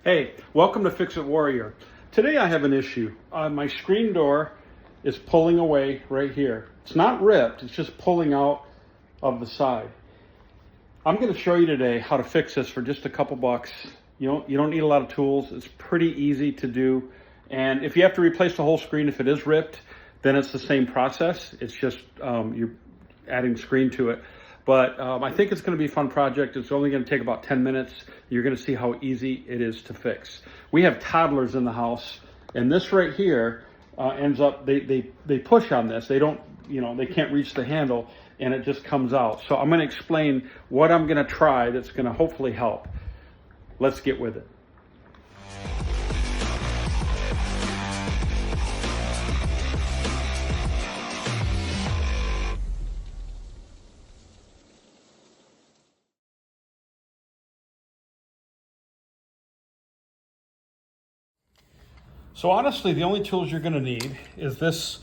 Hey, welcome to Fix It Warrior. Today I have an issue. My screen door is pulling away right here. It's not ripped, it's just pulling out of the side. I'm going to show you today how to fix this for just a couple bucks. You don't need a lot of tools. It's pretty easy to do. And if you have to replace the whole screen, if it is ripped, then it's the same process. It's just you're adding screen to it. But I think it's going to be a fun project. It's only going to take about 10 minutes. You're going to see how easy it is to fix. We have toddlers in the house, and this right here ends up, they push on this. They don't, they can't reach the handle, and it just comes out. So I'm going to explain what I'm going to try that's going to hopefully help. Let's get with it. So honestly, the only tools you're going to need is this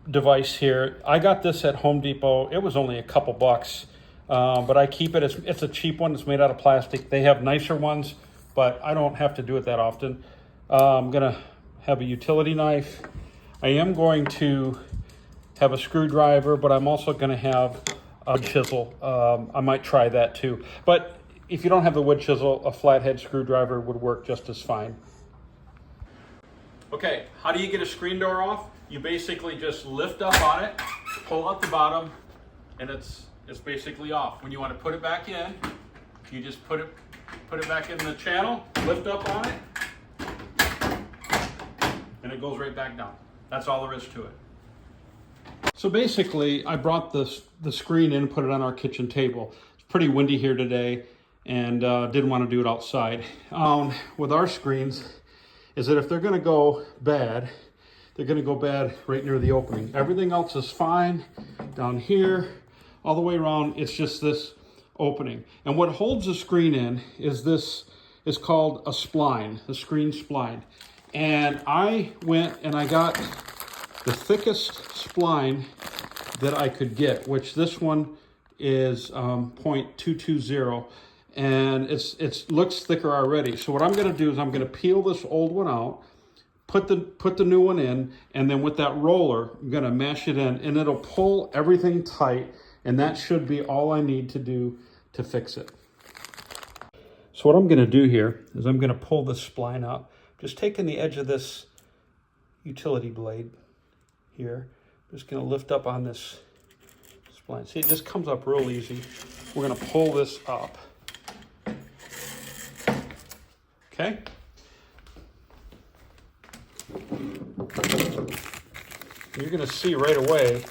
device here. I got this at Home Depot. It was only a couple bucks, but I keep it. It's a cheap one. It's made out of plastic. They have nicer ones, but I don't have to do it that often. I'm going to have a utility knife. I am going to have a screwdriver, but I'm also going to have a chisel. I might try that too. But if you don't have the wood chisel, a flathead screwdriver would work just as fine. Okay, how do you get a screen door off? You basically just lift up on it, pull out the bottom, and it's basically off. When you want to put it back in, you just put it back in the channel, lift up on it, and it goes right back down. That's all there is to it. So basically, I brought the screen in and put it on our kitchen table. It's pretty windy here today, and didn't want to do it outside. With our screens, is that if they're going to go bad, they're going to go bad right near the opening. Everything else is fine down here, all the way around. It's just this opening. And what holds the screen in is called a spline, the screen spline. And I went and I got the thickest spline that I could get, which this one is 0.220. And it looks thicker already. So what I'm going to do is I'm going to peel this old one out, put the new one in, and then with that roller, I'm going to mash it in, and it'll pull everything tight, and that should be all I need to do to fix it. So what I'm going to do here is I'm going to pull this spline out, just taking the edge of this utility blade here, just going to lift up on this spline. See, it just comes up real easy. We're going to pull this up. Okay. You're going to see right away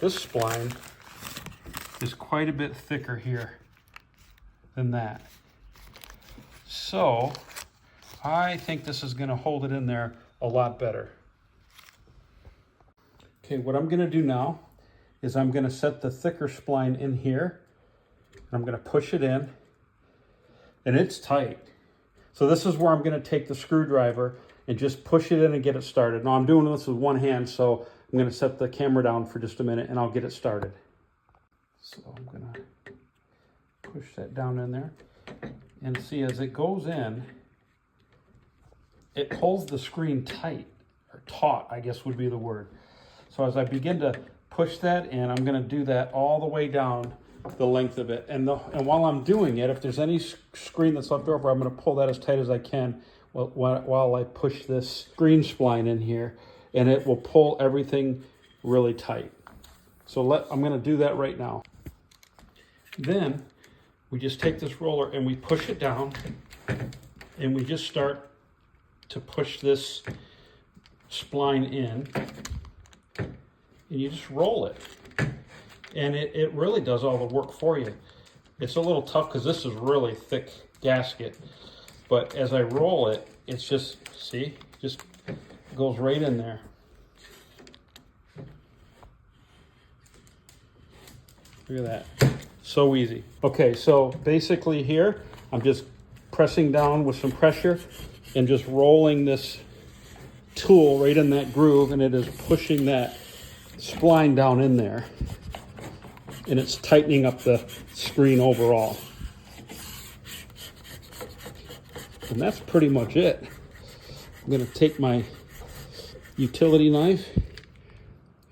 this spline is quite a bit thicker here than that. So I think this is going to hold it in there a lot better. Okay, what I'm going to do now is I'm going to set the thicker spline in here. I'm going to push it in, and it's tight. So this is where I'm going to take the screwdriver and just push it in and get it started. Now I'm doing this with one hand, so I'm going to set the camera down for just a minute and I'll get it started. So I'm going to push that down in there. And see, as it goes in, it pulls the screen tight, or taut, I guess would be the word. So as I begin to push that in, I'm going to do that all the way down the length of it. And while I'm doing it, if there's any screen that's left over, I'm going to pull that as tight as I can while I push this screen spline in here, and it will pull everything really tight. So I'm going to do that right now. Then we just take this roller and we push it down, and we just start to push this spline in, and you just roll it. And it really does all the work for you. It's a little tough because this is really thick gasket. But as I roll it, it's just, see, just goes right in there. Look at that. So easy. Okay, so basically here, I'm just pressing down with some pressure and just rolling this tool right in that groove, and it is pushing that spline down in there. And it's tightening up the screen overall. And that's pretty much it. I'm going to take my utility knife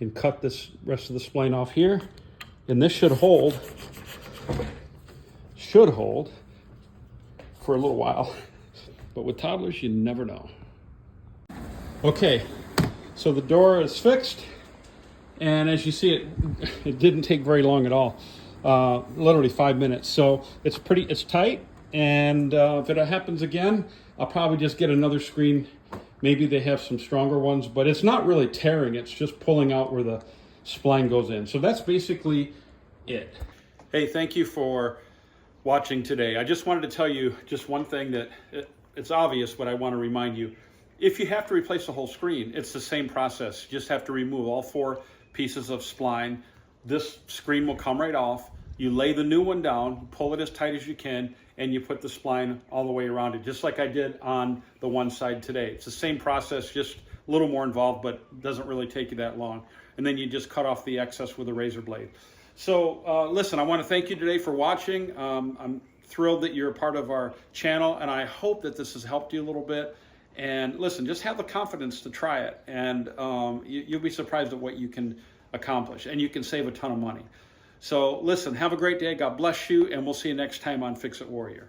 and cut this rest of the spline off here. And this should hold for a little while. But with toddlers, you never know. Okay, so the door is fixed. And as you see, it didn't take very long at all. Literally 5 minutes. So it's tight. And if it happens again, I'll probably just get another screen. Maybe they have some stronger ones, but it's not really tearing. It's just pulling out where the spline goes in. So that's basically it. Hey, thank you for watching today. I just wanted to tell you just one thing that it's obvious, but I want to remind you. If you have to replace the whole screen, it's the same process. You just have to remove all 4 pieces of spline. This screen will come right off. You lay the new one down, pull it as tight as you can, and you put the spline all the way around it, just like I did on the one side today. It's the same process, just a little more involved, but doesn't really take you that long. And then you just cut off the excess with a razor blade. So listen, I want to thank you today for watching. I'm thrilled that you're a part of our channel, and I hope that this has helped you a little bit. And listen, just have the confidence to try it, and you'll be surprised at what you can accomplish, and you can save a ton of money. So listen, have a great day. God bless you, and we'll see you next time on Fix It Warrior.